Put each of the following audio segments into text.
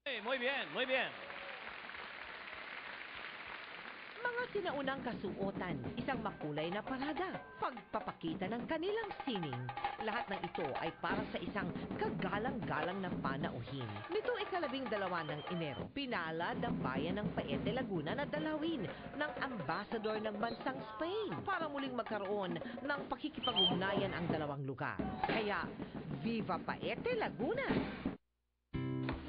Muy bien, muy bien. Mga sinaunang kasuotan, isang makulay na parada, pagpapakita ng kanilang sining. Lahat ng ito ay para sa isang kagalang-galang na panauhin. Nito ika-12 ng Enero, pinalad ang bayan ng Paete, Laguna na dalawin ng ambasador ng bansang Spain para muling magkaroon ng pakikipag-ugnayan ang dalawang lugar. Kaya, Viva Paete, Laguna!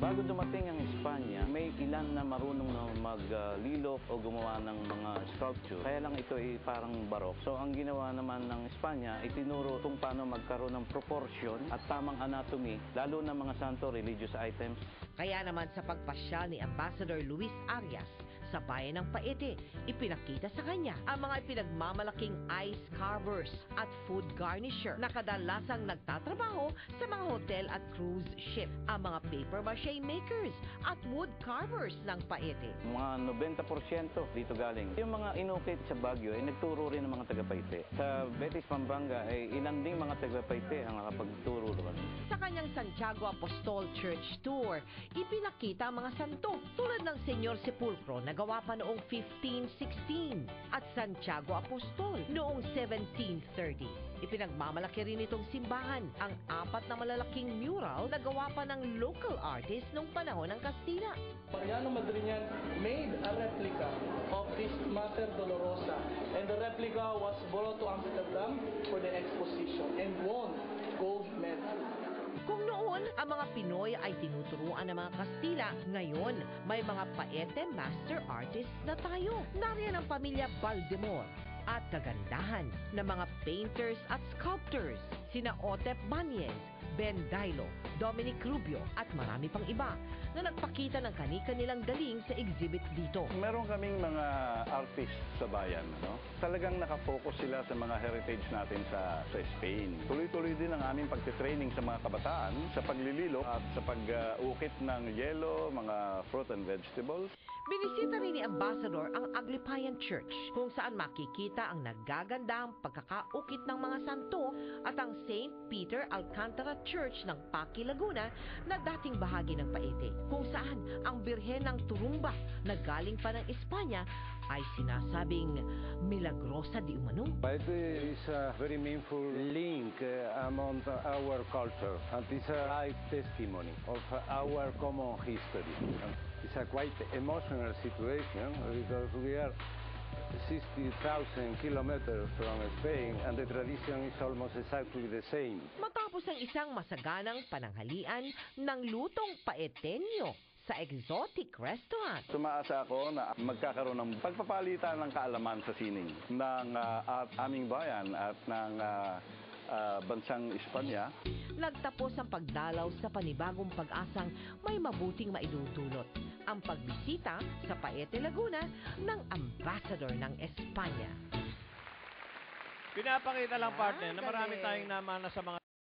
Bago dumating ang Espanya, may ilan na marunong na maglilok o gumawa ng mga sculpture. Kaya lang ito ay parang barok. So ang ginawa naman ng Espanya, itinuro kung paano magkaroon ng proportion at tamang anatomy, lalo na mga santo, religious items. Kaya naman sa pagpasyal ni Ambassador Luis Arias sa bayan ng Paete, ipinakita sa kanya ang mga pinagmamalaking ice carvers at food garnisher na kadalasang nagtatrabaho sa mga hotel at cruise ship, ang mga paper mache makers at wood carvers ng Paete. Mga 90% dito galing. Yung mga inukit sa Baguio ay nagturo rin ng mga taga-Paete. Sa Betis, Pampanga ay ilan ding mga taga-Paete ang nakapagturo doon. Sa kanyang Santiago Apostol Church Tour, ipinakita ang mga santo tulad ng Senyor Sepulcro na gawa pa noong 1516 at Santiago Apostol noong 1730. Ipinagmamalaki rin itong simbahan ang 4 na malalaking mural na gawa pa ng local artist noong panahon ng Kastila. Mariano Madriñan made a replica of this Mater Dolorosa, and the replica was brought to Amsterdam for the exposition and won gold medal. Kung noon, ang mga Pinoy ay tinuturuan ng mga Kastila, ngayon may mga Paete master artists na tayo. Nariyan ang pamilya Baldemor at kagandahan ng mga painters at sculptors, sina Otep Banyez, Ben Dailo, Dominic Rubio at marami pang iba na nagpakita ng kani-kanilang galing sa exhibit dito. Meron kaming mga artists sa bayan, no? Talagang nakafocus sila sa mga heritage natin sa Spain. Tuloy-tuloy din ang aming pagtitraining sa mga kabataan sa paglililo at sa pag-ukit ng yelo, mga fruit and vegetables. Binisita rin ni Ambassador ang Aglipayan Church kung saan makikita ang nagagandang pagkakaukit ng mga santo at ang St. Peter Alcantara Church ng Paki, Laguna na dating bahagi ng Paete, kung saan ang Birhen ng Turumba na galing pa ng Espanya ay sinasabing milagrosa di umano. Paete is a very meaningful link among our culture, and it's a life testimony of our common history. It's a quite emotional situation because we are 60,000 kilometers from Spain and the tradition is almost exactly the same. Matapos ang isang masaganang pananghalian ng lutong paetenyo sa exotic restaurant. Tumaasa ako na magkakaroon ng pagpapalitan ng kaalaman sa sining ng aming bayan at ng bansang Espanya. Nagtapos ang pagdalaw sa panibagong pag-asang may mabuting maidudulot, ang pagbisita sa Paete, Laguna ng Ambassador ng Espanya. Pinapakita lang, partner, na marami galing. tayong namana sa mga